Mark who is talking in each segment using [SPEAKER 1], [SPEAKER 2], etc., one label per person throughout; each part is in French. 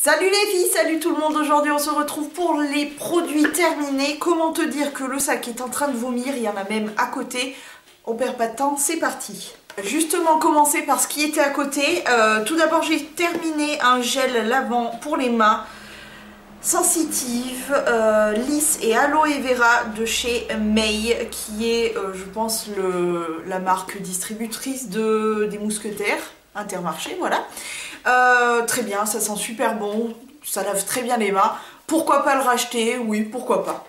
[SPEAKER 1] Salut les filles, salut tout le monde. Aujourd'hui on se retrouve pour les produits terminés. Comment te dire que le sac est en train de vomir, il y en a même à côté. On perd pas de temps, c'est parti. Justement commencer par ce qui était à côté. Tout d'abord j'ai terminé un gel lavant pour les mains sensitive, lisse et aloe vera de chez May, qui est je pense la marque distributrice des mousquetaires, Intermarché, voilà. Très bien, ça sent super bon, ça lave très bien les mains. Pourquoi pas le racheter? Oui, pourquoi pas.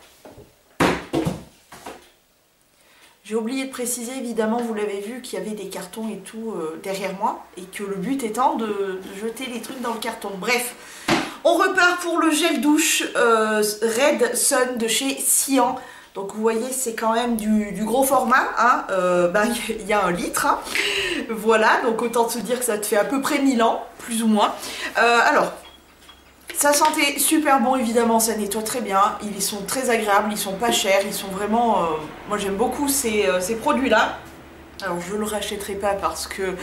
[SPEAKER 1] J'ai oublié de préciser, évidemment, vous l'avez vu, qu'il y avait des cartons et tout derrière moi, et que le but étant de jeter les trucs dans le carton. Bref, on repart pour le gel douche Red Sun de chez Sian. Donc vous voyez, c'est quand même du gros format, hein. Il y a 1 litre, hein. Voilà, donc autant se dire que ça te fait à peu près 1000 ans, plus ou moins. Alors, ça sentait super bon, évidemment, ça nettoie très bien, ils sont très agréables, ils sont pas chers, ils sont vraiment... moi j'aime beaucoup ces produits-là. Alors je le rachèterai pas parce que...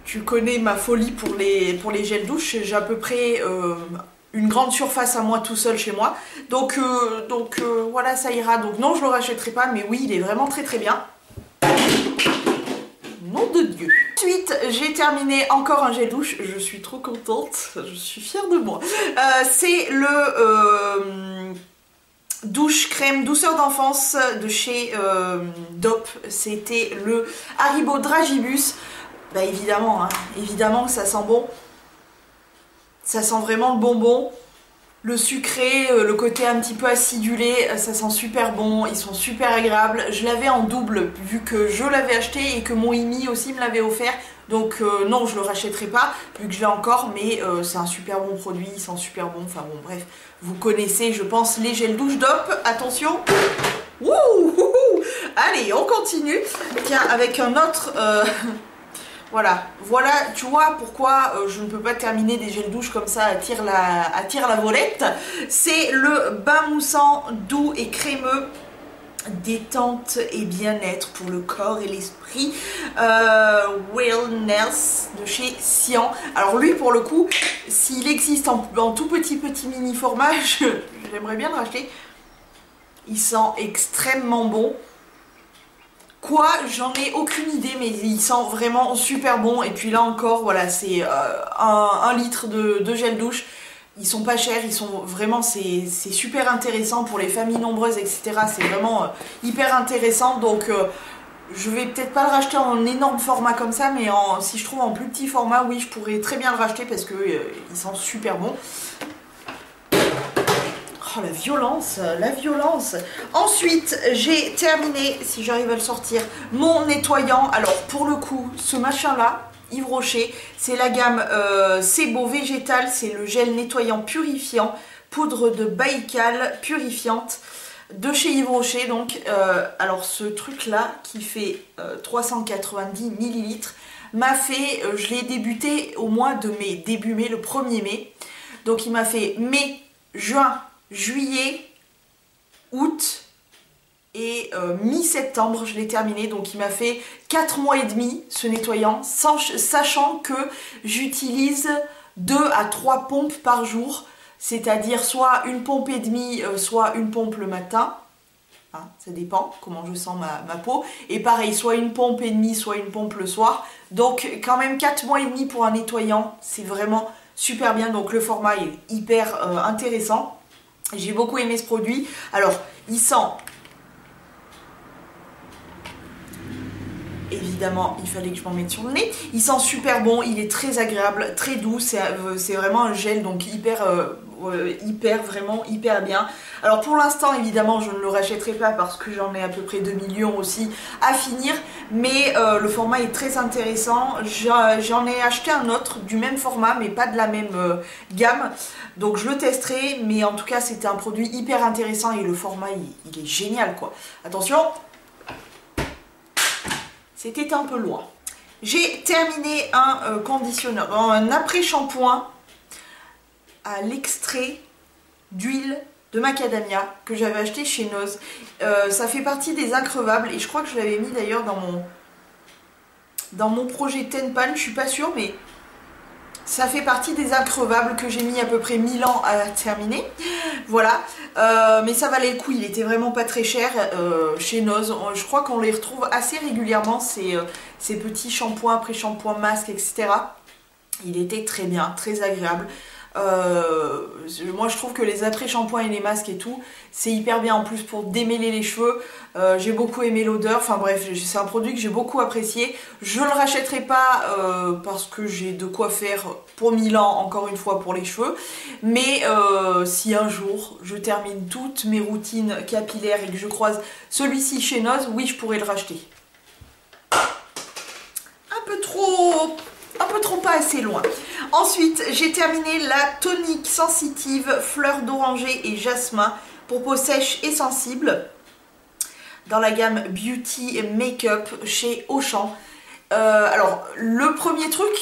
[SPEAKER 1] Tu connais ma folie pour les gels douche, j'ai à peu près... une grande surface à moi tout seul chez moi, donc voilà, ça ira. Donc non, je le rachèterai pas, mais oui, il est vraiment très très bien. Nom de Dieu. Ensuite, j'ai terminé encore un gel douche, je suis trop contente, je suis fière de moi. C'est le douche crème douceur d'enfance de chez DOP, c'était le Haribo Dragibus. Bah évidemment, hein, évidemment que ça sent bon. Ça sent vraiment le bonbon, le sucré, le côté un petit peu acidulé, ça sent super bon, ils sont super agréables. Je l'avais en double vu que je l'avais acheté et que mon Imi aussi me l'avait offert. Donc non, je le rachèterai pas vu que je l'ai encore, mais c'est un super bon produit, il sent super bon. Enfin bon, bref, vous connaissez, je pense, les gels douche DOP. Attention. Wouh. Allez, on continue. Tiens, avec un autre... Voilà, tu vois pourquoi je ne peux pas terminer des gels douche comme ça à tire la volette. C'est le bain moussant doux et crémeux, détente et bien-être pour le corps et l'esprit, Wellness de chez Sian. Alors lui, pour le coup, s'il existe en tout petit mini format, j'aimerais bien le racheter. Il sent extrêmement bon. Quoi, j'en ai aucune idée, mais il sent vraiment super bon. Et puis là encore, voilà, c'est 1 litre de gel douche. Ils sont pas chers, ils sont vraiment, c'est super intéressant pour les familles nombreuses, etc. C'est vraiment hyper intéressant. Donc je vais peut-être pas le racheter en énorme format comme ça, mais si je trouve en plus petit format, oui, je pourrais très bien le racheter parce que il sent super bon. Oh, la violence, la violence. Ensuite, j'ai terminé, si j'arrive à le sortir, mon nettoyant. Alors, pour le coup, ce machin-là, Yves Rocher, c'est la gamme Sebo Végétal. C'est le gel nettoyant purifiant, poudre de Baïkal purifiante de chez Yves Rocher. Donc, alors ce truc-là, qui fait 390 ml, m'a fait, je l'ai débuté au mois de mai, début mai, le 1er mai. Donc, il m'a fait mai, juin, juillet, août et mi-septembre je l'ai terminé. Donc il m'a fait 4 mois et demi ce nettoyant, sachant que j'utilise 2 à 3 pompes par jour, c'est-à-dire soit une pompe et demie, soit une pompe le matin, hein, ça dépend comment je sens ma peau, et pareil, soit une pompe et demie, soit une pompe le soir. Donc quand même 4 mois et demi pour un nettoyant, c'est vraiment super bien. Donc le format est hyper intéressant. J'ai beaucoup aimé ce produit. Alors, il sent... Évidemment, il fallait que je m'en mette sur le nez. Il sent super bon, il est très agréable, très doux. C'est vraiment un gel, donc hyper, vraiment hyper bien. Alors pour l'instant, évidemment, je ne le rachèterai pas parce que j'en ai à peu près 2 millions aussi à finir. Mais le format est très intéressant. J'en ai acheté un autre du même format, mais pas de la même gamme. Donc je le testerai, mais en tout cas, c'était un produit hyper intéressant et le format, il est génial, quoi. Attention, c'était un peu loin. J'ai terminé un conditionneur, un après-shampoing à l'extrait d'huile de macadamia que j'avais acheté chez Noz. Ça fait partie des increvables et je crois que je l'avais mis d'ailleurs dans mon projet Tenpan, je suis pas sûre, mais Ça fait partie des increvables que j'ai mis à peu près 1000 ans à terminer. Voilà, mais ça valait le coup, il était vraiment pas très cher chez Noz. Je crois qu'on les retrouve assez régulièrement, ces petits shampoings, après-shampoings, masques, etc. Il était très bien, très agréable. Moi je trouve que les après-shampoings et les masques et tout, c'est hyper bien en plus pour démêler les cheveux. J'ai beaucoup aimé l'odeur, enfin bref, c'est un produit que j'ai beaucoup apprécié. Je le rachèterai pas parce que j'ai de quoi faire pour 1000 ans, encore une fois pour les cheveux. Mais si un jour je termine toutes mes routines capillaires et que je croise celui-ci chez Noz, oui je pourrais le racheter. Un peu trop pas assez loin. Ensuite, j'ai terminé la tonique sensitive fleur d'oranger et jasmin pour peau sèche et sensible dans la gamme Beauty Makeup chez Auchan. Alors, le premier truc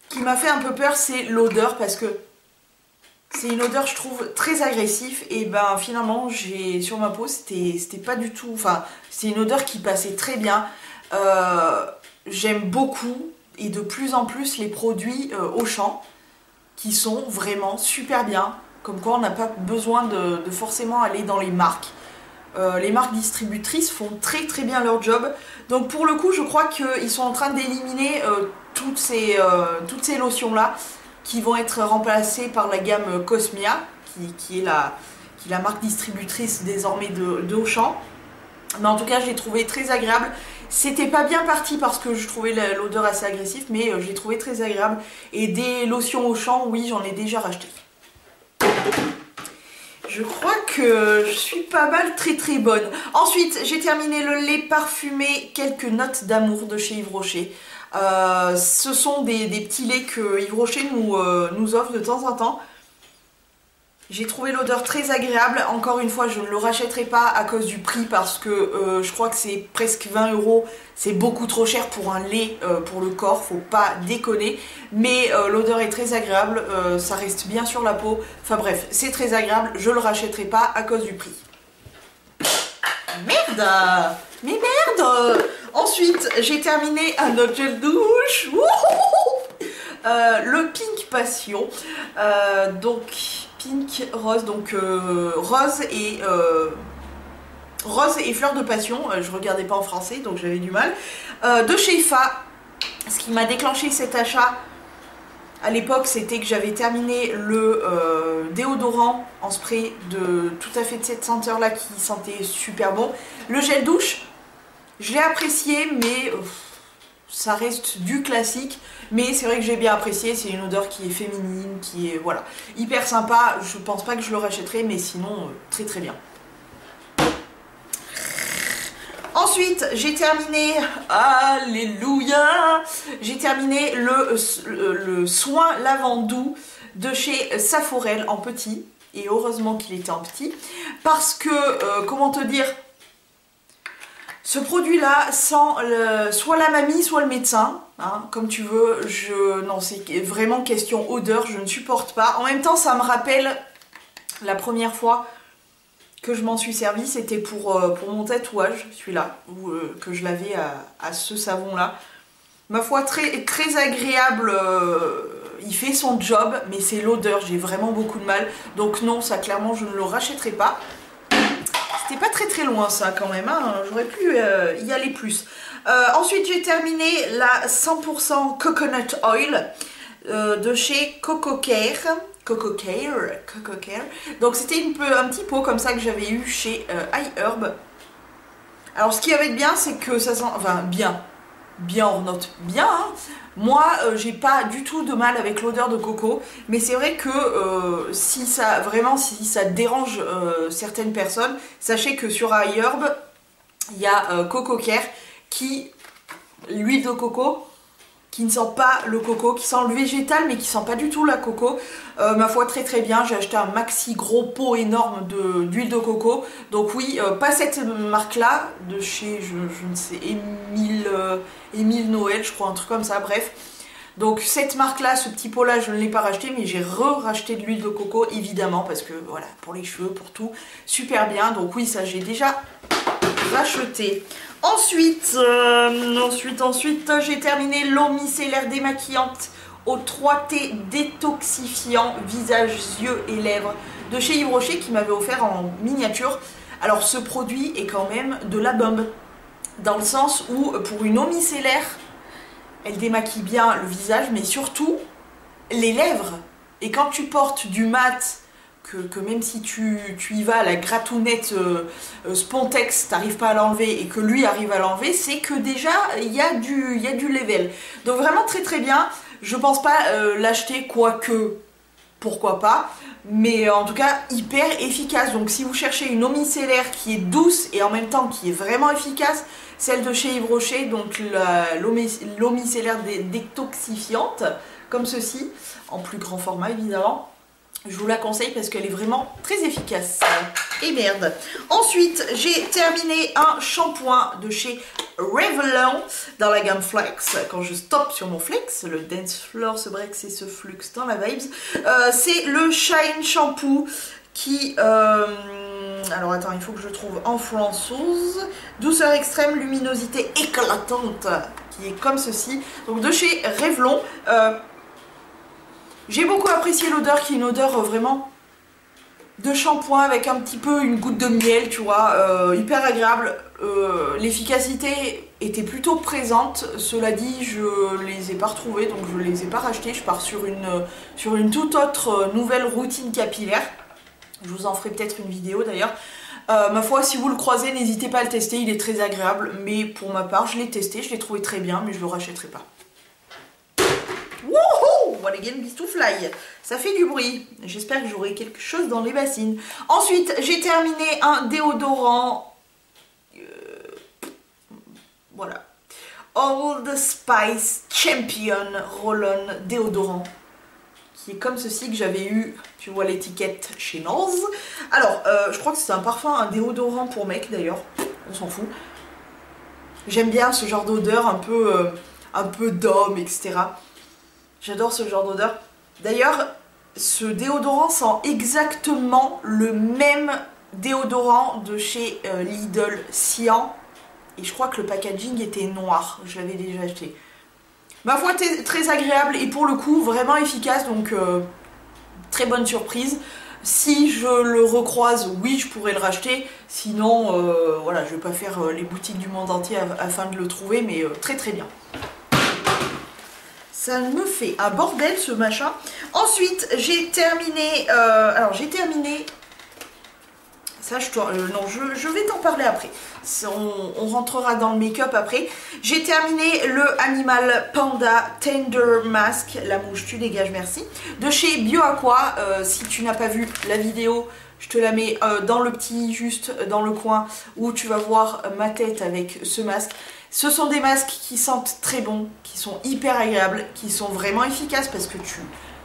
[SPEAKER 1] qui m'a fait un peu peur, c'est l'odeur parce que c'est une odeur, je trouve, très agressive et ben finalement, sur ma peau, c'était pas du tout... Enfin, c'est une odeur qui passait très bien. J'aime beaucoup et de plus en plus les produits Auchan qui sont vraiment super bien, comme quoi on n'a pas besoin de forcément aller dans les marques. Les marques distributrices font très très bien leur job, donc pour le coup je crois qu'ils sont en train d'éliminer toutes ces lotions là qui vont être remplacées par la gamme Cosmia qui est la marque distributrice désormais de Auchan. Mais en tout cas je l'ai trouvé très agréable. C'était pas bien parti parce que je trouvais l'odeur assez agressive, mais je l'ai trouvé très agréable. Et des lotions Auchan, oui, j'en ai déjà racheté. Je crois que je suis pas mal très très bonne. Ensuite, j'ai terminé le lait parfumé Quelques notes d'amour de chez Yves Rocher. Ce sont des petits laits que Yves Rocher nous offre de temps en temps. J'ai trouvé l'odeur très agréable. Encore une fois, je ne le rachèterai pas à cause du prix parce que je crois que c'est presque 20 €. C'est beaucoup trop cher pour un lait pour le corps, faut pas déconner. Mais l'odeur est très agréable, ça reste bien sur la peau. Enfin bref, c'est très agréable, je le rachèterai pas à cause du prix. Merde! Mais merde! Ensuite, j'ai terminé un autre gel douche. Le Pink Passion. Donc... Pink rose, donc rose et fleur de passion, je regardais pas en français donc j'avais du mal, de chez IFA. Ce qui m'a déclenché cet achat à l'époque, c'était que j'avais terminé le déodorant en spray de tout à fait de cette senteur là qui sentait super bon. Le gel douche, je l'ai apprécié mais ça reste du classique, mais c'est vrai que j'ai bien apprécié, c'est une odeur qui est féminine, qui est voilà, hyper sympa. Je pense pas que je le rachèterai, mais sinon très très bien. Ensuite, j'ai terminé, alléluia, j'ai terminé le soin lavandou de chez Saforel en petit, et heureusement qu'il était en petit, parce que, comment te dire, ce produit-là sent soit la mamie, soit le médecin, hein, comme tu veux. Non, c'est vraiment question odeur, je ne supporte pas. En même temps, ça me rappelle la première fois que je m'en suis servi, c'était pour mon tatouage, celui-là, que je lavais à ce savon-là. Ma foi, très, très agréable, il fait son job, mais c'est l'odeur, j'ai vraiment beaucoup de mal. Donc non, ça clairement, je ne le rachèterai pas. C'était pas très très loin ça quand même, hein. J'aurais pu y aller plus. Ensuite j'ai terminé la 100% Coconut Oil de chez Coco Care. Donc c'était un petit pot comme ça que j'avais eu chez iHerb. Alors ce qui avait de bien, c'est que ça sent... Enfin bien on note bien, hein. Moi j'ai pas du tout de mal avec l'odeur de coco, mais c'est vrai que si ça dérange certaines personnes, sachez que sur iHerb il y a Coco Care l'huile de coco qui ne sent pas le coco, qui sent le végétal mais qui sent pas du tout la coco. Ma foi, très très bien. J'ai acheté un maxi gros pot énorme d'huile de coco. Donc oui, pas cette marque là, de chez, je ne sais, Émile Noël, je crois, un truc comme ça, bref. Donc cette marque là, ce petit pot là, je ne l'ai pas racheté, mais j'ai racheté de l'huile de coco évidemment, parce que voilà, pour les cheveux, pour tout, super bien. Donc oui, ça j'ai déjà racheté. Ensuite, j'ai terminé l'eau micellaire démaquillante au 3T détoxifiant visage, yeux et lèvres de chez Yves Rocher qui m'avait offert en miniature. Alors ce produit est quand même de la bombe, dans le sens où pour une eau micellaire, elle démaquille bien le visage, mais surtout les lèvres. Et quand tu portes du mat, que même si tu y vas à la gratounette Spontex, t'arrives pas à l'enlever et que lui arrive à l'enlever, c'est que déjà il y a du level. Donc vraiment très très bien. Je pense pas l'acheter, quoique pourquoi pas, mais en tout cas hyper efficace. Donc si vous cherchez une eau micellaire qui est douce et en même temps qui est vraiment efficace, celle de chez Yves Rocher, donc l'eau micellaire détoxifiante, comme ceci, en plus grand format évidemment. Je vous la conseille parce qu'elle est vraiment très efficace. Et merde. Ensuite, j'ai terminé un shampoing de chez Revlon dans la gamme Flex. Quand je stoppe sur mon Flex, le Dance Floor se break, c'est ce flux dans la vibes. C'est le Shine Shampoo qui... alors attends, il faut que je trouve en française. Douceur extrême, luminosité éclatante, qui est comme ceci. Donc de chez Revlon. J'ai beaucoup apprécié l'odeur, qui est une odeur vraiment de shampoing avec un petit peu une goutte de miel, tu vois, hyper agréable. L'efficacité était plutôt présente, cela dit je les ai pas retrouvés, donc je les ai pas rachetés. Je pars sur une toute autre nouvelle routine capillaire. Je vous en ferai peut-être une vidéo d'ailleurs. Ma foi, si vous le croisez, n'hésitez pas à le tester, il est très agréable, mais pour ma part je l'ai testé, je l'ai trouvé très bien, mais je le rachèterai pas. Wouhou! What again, beast to fly. Ça fait du bruit. J'espère que j'aurai quelque chose dans les bassines. Ensuite, j'ai terminé un déodorant. Voilà. Old Spice Champion Roll-On déodorant. Qui est comme ceci, que j'avais eu, tu vois l'étiquette chez Nars. Alors, je crois que c'est un parfum, un déodorant pour mec d'ailleurs. On s'en fout. J'aime bien ce genre d'odeur un peu d'homme, etc. J'adore ce genre d'odeur. D'ailleurs, ce déodorant sent exactement le même déodorant de chez Lidl Cyan. Et je crois que le packaging était noir. Je l'avais déjà acheté. Ma foi, très agréable et pour le coup, vraiment efficace. Donc, très bonne surprise. Si je le recroise, oui, je pourrais le racheter. Sinon, voilà, je vais pas faire les boutiques du monde entier afin de le trouver. Mais très très bien. Ça me fait un bordel ce machin. Ensuite, j'ai terminé... Ça, non, je vais t'en parler après. On rentrera dans le make-up après. J'ai terminé le Animal Panda Tender Mask. La mouche, tu dégages, merci. De chez BioAqua. Si tu n'as pas vu la vidéo, je te la mets dans le petit, juste dans le coin, où tu vas voir ma tête avec ce masque. Ce sont des masques qui sentent très bon, qui sont hyper agréables, qui sont vraiment efficaces parce que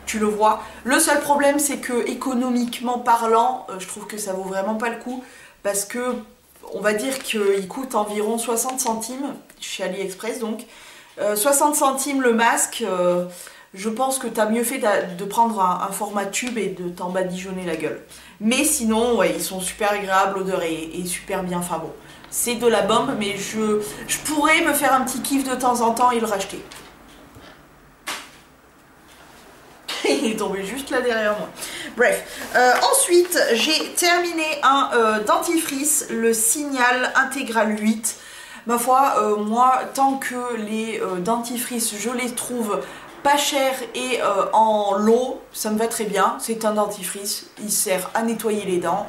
[SPEAKER 1] tu le vois. Le seul problème, c'est que économiquement parlant, je trouve que ça vaut vraiment pas le coup parce que on va dire qu'il coûte environ 60 centimes chez AliExpress, donc 60 centimes le masque. Je pense que tu as mieux fait de prendre un format tube et de t'en badigeonner la gueule. Mais sinon, ouais, ils sont super agréables, l'odeur est super bien, enfin bon. C'est de la bombe, mais je pourrais me faire un petit kiff de temps en temps et le racheter. Il est tombé juste là derrière moi. Bref. Ensuite, j'ai terminé un dentifrice, le Signal Intégral 8. Ma foi, moi, tant que les dentifrices, je les trouve pas chers et en lot, ça me va très bien. C'est un dentifrice, il sert à nettoyer les dents.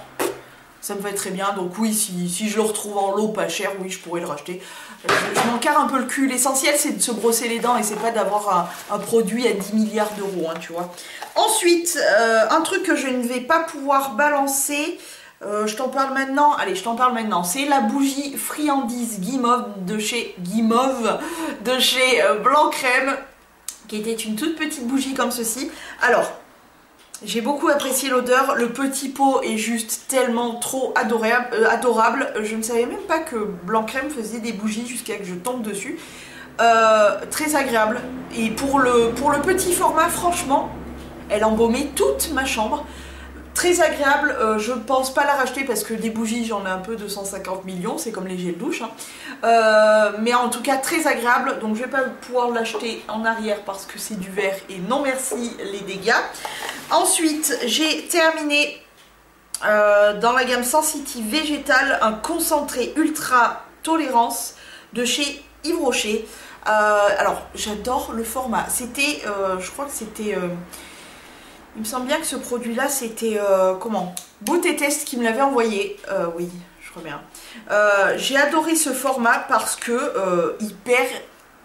[SPEAKER 1] Ça me va très bien, donc oui, si je le retrouve en lot pas cher, oui, je pourrais le racheter. Je m'en carre un peu le cul. L'essentiel, c'est de se brosser les dents et c'est pas d'avoir un produit à 10 milliards d'euros, hein, tu vois. Ensuite, un truc que je ne vais pas pouvoir balancer, je t'en parle maintenant. Allez, je t'en parle maintenant. C'est la bougie friandise Guimauve de chez Blanc Crème, qui était une toute petite bougie comme ceci. Alors... j'ai beaucoup apprécié l'odeur, le petit pot est juste tellement trop adorable. Je ne savais même pas que Blanc Crème faisait des bougies jusqu'à que je tombe dessus. Très agréable. Et pour le petit format, franchement, elle embaumait toute ma chambre. très agréable, je pense pas la racheter parce que des bougies j'en ai un peu 250 millions, c'est comme les gels douche, hein. Mais en tout cas très agréable, donc je vais pas pouvoir l'acheter en arrière parce que c'est du verre et non merci les dégâts. Ensuite j'ai terminé dans la gamme Sensity végétal un concentré ultra tolérance de chez Yves Rocher. Alors j'adore le format, c'était je crois que c'était il me semble bien que ce produit là c'était comment, Beauté Test qui me l'avait envoyé. Oui je crois bien. J'ai adoré ce format parce que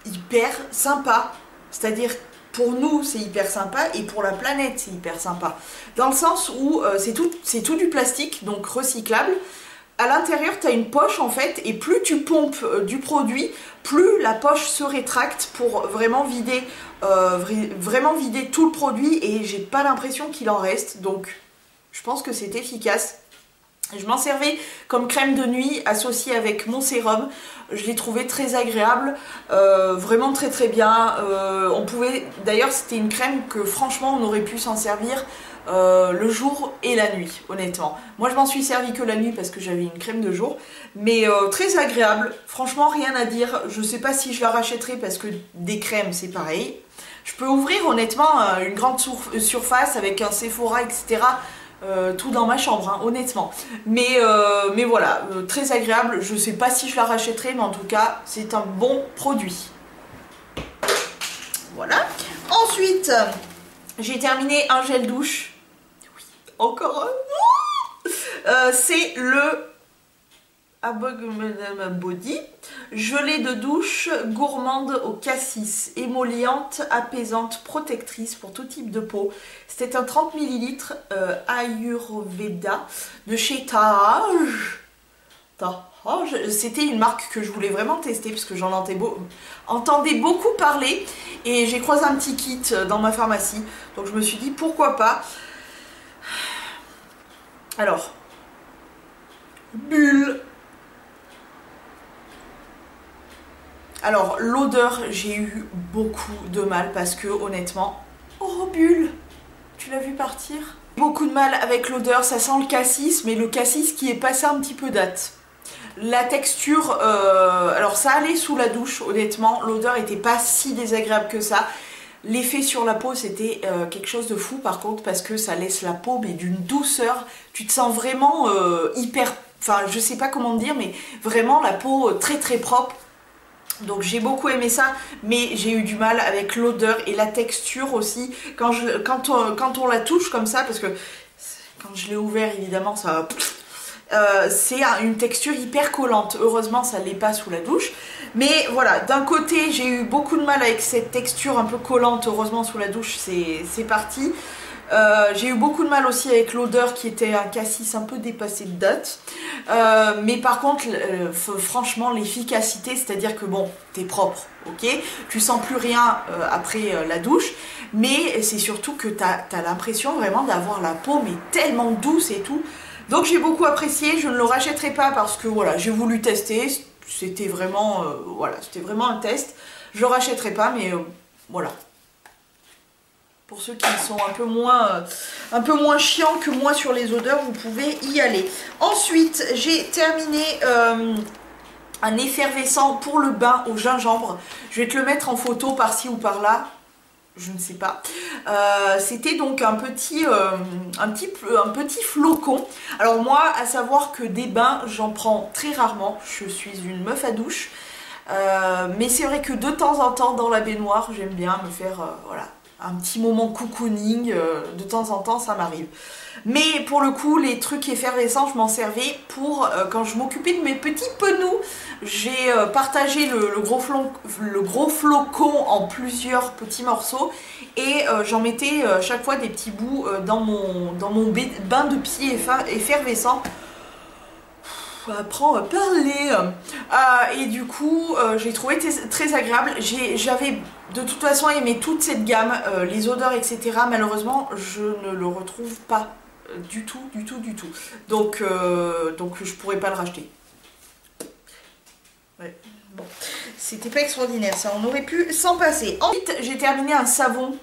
[SPEAKER 1] hyper sympa, c'est à dire pour nous c'est hyper sympa et pour la planète c'est hyper sympa dans le sens où c'est tout du plastique donc recyclable. À l'intérieur, tu as une poche en fait, et plus tu pompes du produit, plus la poche se rétracte pour vraiment vider tout le produit, et j'ai pas l'impression qu'il en reste, donc je pense que c'est efficace. Je m'en servais comme crème de nuit associée avec mon sérum, je l'ai trouvé très agréable, vraiment très bien. On pouvait, d'ailleurs c'était une crème que franchement on aurait pu s'en servir le jour et la nuit, honnêtement. Moi je m'en suis servi que la nuit parce que j'avais une crème de jour, mais très agréable, franchement rien à dire. Je sais pas si je la rachèterai parce que des crèmes c'est pareil. Je peux ouvrir honnêtement une grande surface avec un Sephora etc. Tout dans ma chambre, hein, honnêtement. Mais voilà, très agréable. Je sais pas si je la rachèterai, mais en tout cas c'est un bon produit. Voilà. Ensuite j'ai terminé un gel douche. Encore un. C'est le Body gelée de douche gourmande au cassis, émolliente, apaisante, protectrice pour tout type de peau. C'était un 30 ml Ayurveda de chez Tahaj. C'était une marque que je voulais vraiment tester parce que j'en entendais beaucoup parler et j'ai croisé un petit kit dans ma pharmacie, donc je me suis dit pourquoi pas. Alors, bulle. Alors l'odeur, j'ai eu beaucoup de mal parce que honnêtement, oh bulle, tu l'as vu partir? Beaucoup de mal avec l'odeur, ça sent le cassis, mais le cassis qui est passé un petit peu date. La texture, alors ça allait sous la douche, honnêtement, l'odeur était pas si désagréable que ça. L'effet sur la peau c'était quelque chose de fou par contre parce que ça laisse la peau mais d'une douceur, tu te sens vraiment hyper, enfin je sais pas comment dire mais vraiment la peau très propre. Donc j'ai beaucoup aimé ça, mais j'ai eu du mal avec l'odeur et la texture aussi quand on la touche comme ça, parce que quand je l'ai ouvert évidemment ça... c'est une texture hyper collante. Heureusement ça l'est pas sous la douche, mais voilà, d'un côté j'ai eu beaucoup de mal avec cette texture un peu collante. Heureusement sous la douche c'est parti. J'ai eu beaucoup de mal aussi avec l'odeur qui était un cassis un peu dépassé de date, mais par contre franchement l'efficacité, c'est à dire que bon t'es propre, ok, tu sens plus rien après la douche, mais c'est surtout que t'as l'impression vraiment d'avoir la peau mais tellement douce et tout. Donc j'ai beaucoup apprécié, je ne le rachèterai pas parce que voilà, j'ai voulu tester, c'était vraiment, voilà, c'était vraiment un test. Je le rachèterai pas, mais voilà. Pour ceux qui sont un peu moins chiants que moi sur les odeurs, vous pouvez y aller. Ensuite, j'ai terminé un effervescent pour le bain au gingembre. Je vais te le mettre en photo par-ci ou par-là. Je ne sais pas. C'était donc un petit flocon. Alors moi, à savoir que des bains, j'en prends très rarement. Je suis une meuf à douche. Mais c'est vrai que de temps en temps, dans la baignoire, j'aime bien me faire voilà, un petit moment cocooning. De temps en temps, ça m'arrive. Mais pour le coup, les trucs effervescents, je m'en servais pour quand je m'occupais de mes petits penous. J'ai partagé le gros flocon en plusieurs petits morceaux et j'en mettais chaque fois des petits bouts dans mon bain de pied effervescent. Apprends à parler. Et du coup, j'ai trouvé très agréable. J'avais de toute façon aimé toute cette gamme, les odeurs, etc. Malheureusement, je ne le retrouve pas du tout. Donc je pourrais pas le racheter. Ouais. Bon. C'était pas extraordinaire, ça, on aurait pu s'en passer. Ensuite, j'ai terminé un savon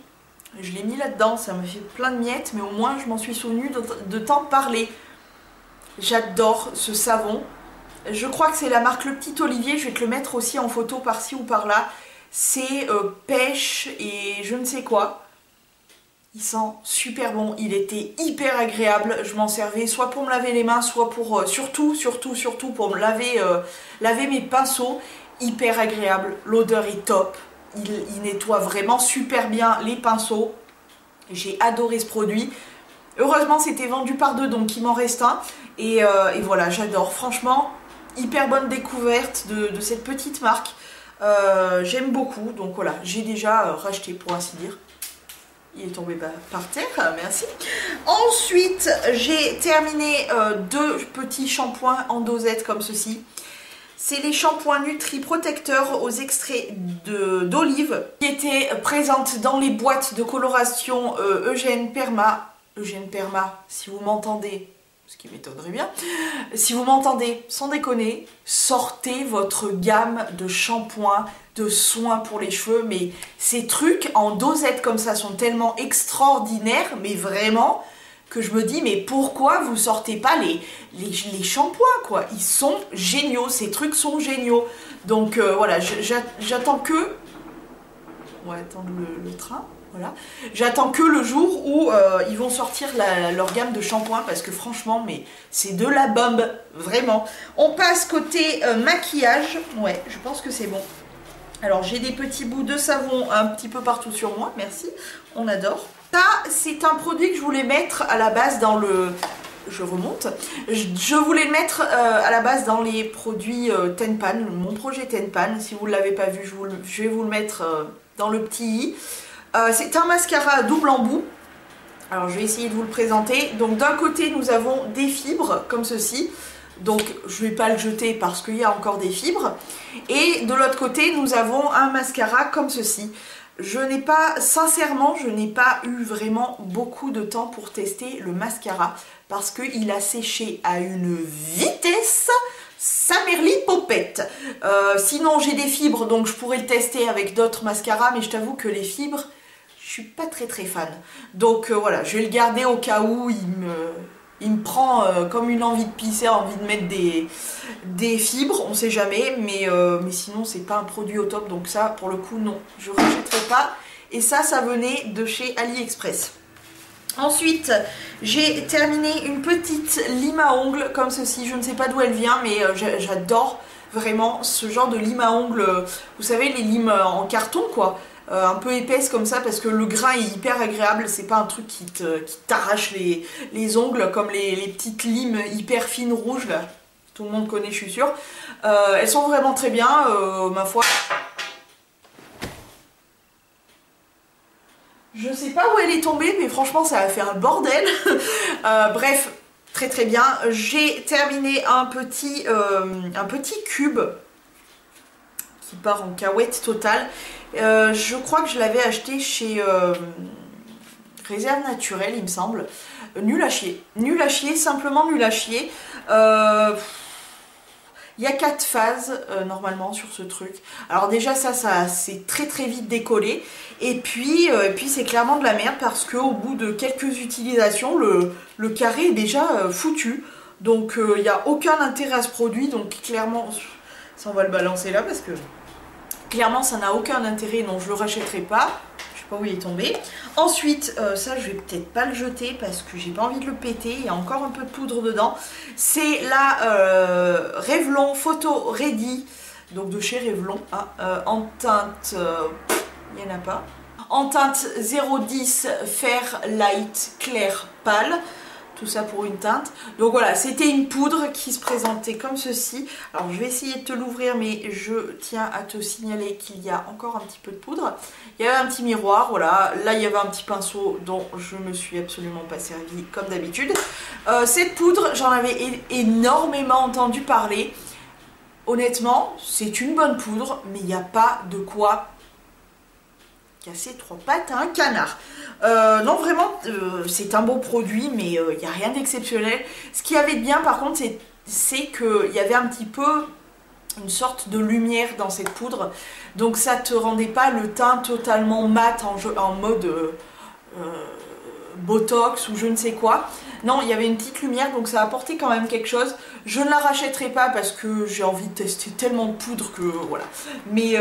[SPEAKER 1] Je l'ai mis là-dedans, ça me fait plein de miettes, mais au moins je m'en suis souvenu de t'en parler. J'adore ce savon. Je crois que c'est la marque Le Petit Olivier, je vais te le mettre aussi en photo par-ci ou par-là. C'est pêche et je ne sais quoi. Il sent super bon, il était hyper agréable. Je m'en servais soit pour me laver les mains, soit pour surtout pour me laver mes pinceaux. Hyper agréable, l'odeur est top. Il nettoie vraiment super bien les pinceaux. J'ai adoré ce produit. Heureusement c'était vendu par deux, donc il m'en reste un. Et voilà, j'adore. Franchement, hyper bonne découverte de cette petite marque. J'aime beaucoup, donc voilà, j'ai déjà racheté pour ainsi dire. Il est tombé par terre, merci. Ensuite, j'ai terminé deux petits shampoings en dosette comme ceci. C'est les shampoings Nutri Protecteurs aux extraits d'olive qui étaient présentes dans les boîtes de coloration Eugène Perma. Eugène Perma, si vous m'entendez, ce qui m'étonnerait bien, si vous m'entendez, sans déconner, sortez votre gamme de shampoings, de soins pour les cheveux. Mais ces trucs en dosette comme ça sont tellement extraordinaires, mais vraiment, que je me dis, mais pourquoi vous sortez pas les shampoings, quoi? Ils sont géniaux, ces trucs sont géniaux. Donc voilà, j'attends que... On va attendre le train. Voilà. J'attends que le jour où ils vont sortir leur gamme de shampoing parce que franchement, mais c'est de la bombe, vraiment. On passe côté maquillage. Ouais, je pense que c'est bon. Alors j'ai des petits bouts de savon un petit peu partout sur moi, merci, on adore. Ça, c'est un produit que je voulais mettre à la base dans le... Je remonte. Je voulais le mettre à la base dans les produits Tenpan, mon projet Tenpan. Si vous ne l'avez pas vu, je vais vous le mettre dans le petit i. C'est un mascara à double embout. Alors je vais essayer de vous le présenter. Donc d'un côté nous avons des fibres comme ceci. Donc je ne vais pas le jeter parce qu'il y a encore des fibres. Et de l'autre côté nous avons un mascara comme ceci. Sincèrement, je n'ai pas eu vraiment beaucoup de temps pour tester le mascara parce qu'il a séché à une vitesse, sa merlipopette. Sinon j'ai des fibres donc je pourrais le tester avec d'autres mascaras, mais je t'avoue que les fibres, je suis pas très fan. Donc voilà, je vais le garder au cas où il me prend comme une envie de pisser, envie de mettre des fibres, on sait jamais, mais sinon c'est pas un produit au top, donc ça pour le coup non, je ne rachèterai pas. Et ça venait de chez AliExpress. Ensuite, j'ai terminé une petite lime à ongles comme ceci, je ne sais pas d'où elle vient, mais j'adore vraiment ce genre de lime à ongles, vous savez les limes en carton quoi. Un peu épaisse comme ça parce que le grain est hyper agréable, c'est pas un truc qui t'arrache les ongles comme les petites limes hyper fines rouges là, tout le monde connaît je suis sûre. Elles sont vraiment très bien, ma foi. Je sais pas où elle est tombée mais franchement ça a fait un bordel. Bref, très bien. J'ai terminé un petit cube qui part en cahuète totale. Je crois que je l'avais acheté chez Réserve Naturelle, il me semble. Nul à chier, simplement nul à chier. Il y a 4 phases normalement sur ce truc. Alors déjà ça c'est très vite décollé. Et puis c'est clairement de la merde parce qu'au bout de quelques utilisations, le carré est déjà foutu. Donc il n'y a aucun intérêt à ce produit. Donc clairement, ça on va le balancer là parce que... Clairement, ça n'a aucun intérêt, donc je le rachèterai pas. Je sais pas où il est tombé. Ensuite, ça, je vais peut-être pas le jeter parce que j'ai pas envie de le péter. Il y a encore un peu de poudre dedans. C'est la Revlon Photo Ready, donc de chez Revlon, hein, en teinte... il n'y en a pas. En teinte 010 Fair Light Clair Pâle. Tout ça pour une teinte. Donc voilà, c'était une poudre qui se présentait comme ceci. Alors je vais essayer de te l'ouvrir, mais je tiens à te signaler qu'il y a encore un petit peu de poudre. Il y avait un petit miroir, voilà. Là il y avait un petit pinceau dont je me suis absolument pas servi comme d'habitude. Cette poudre, j'en avais énormément entendu parler. Honnêtement, c'est une bonne poudre, mais il n'y a pas de quoi casser 3 pattes à un canard. Non vraiment c'est un beau produit, mais il n'y a rien d'exceptionnel. Ce qui avait de bien par contre c'est qu'il y avait un petit peu une sorte de lumière dans cette poudre, donc ça te rendait pas le teint totalement mat en mode Botox ou je ne sais quoi. Non, il y avait une petite lumière, donc ça a apporté quand même quelque chose. Je ne la rachèterai pas parce que j'ai envie de tester tellement de poudre que voilà. Mais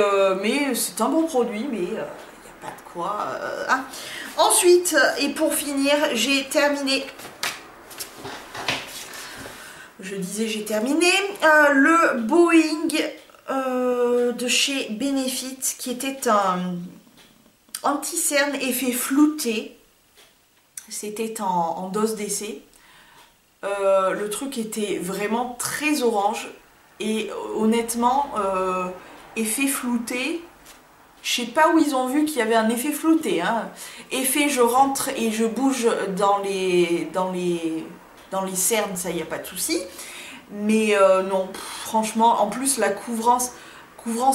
[SPEAKER 1] c'est un bon produit, mais il n'y a pas de quoi. Hein. Ensuite, et pour finir, j'ai terminé. Je disais j'ai terminé le Boeing de chez Benefit qui était un anti-cerne effet flouté. C'était en dose d'essai. Le truc était vraiment très orange et honnêtement effet flouté. Je sais pas où ils ont vu qu'il y avait un effet flouté. Hein. Effet je rentre et je bouge dans les cernes, ça y a pas de souci. Mais non, franchement, en plus la couvrance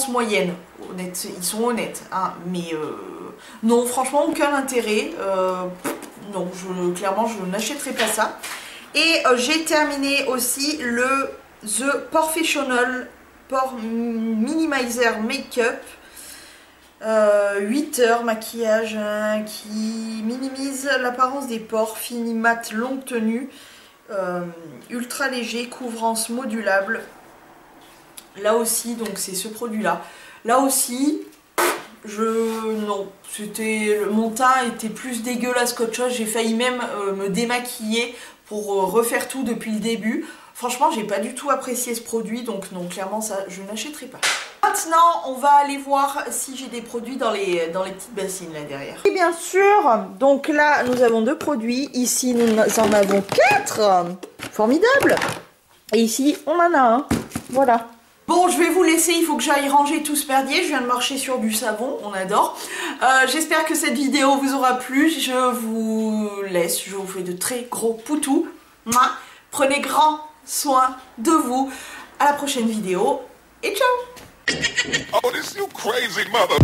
[SPEAKER 1] moyenne, honnête, ils sont honnêtes, hein, mais non, franchement, aucun intérêt. Non, clairement, je n'achèterai pas ça. Et j'ai terminé aussi le The Professional Pore Minimizer Makeup. 8 heures maquillage hein, qui minimise l'apparence des pores, fini mat, longue tenue, ultra léger, couvrance modulable. Là aussi, donc c'est ce produit là. Là aussi, non, mon teint était plus dégueulasse qu'autre chose. J'ai failli même me démaquiller pour refaire tout depuis le début. Franchement, j'ai pas du tout apprécié ce produit, donc non, clairement ça, je n'achèterai pas. Maintenant, on va aller voir si j'ai des produits dans les petites bassines là derrière. Et bien sûr, donc là, nous avons 2 produits. Ici, nous en avons 4. Formidable. Et ici, on en a un. Voilà. Bon, je vais vous laisser, il faut que j'aille ranger tout ce merdier. Je viens de marcher sur du savon, on adore. J'espère que cette vidéo vous aura plu. Je vous laisse, je vous fais de très gros poutous. Prenez grand soin de vous. À la prochaine vidéo et ciao.
[SPEAKER 2] Oh, this you crazy mother.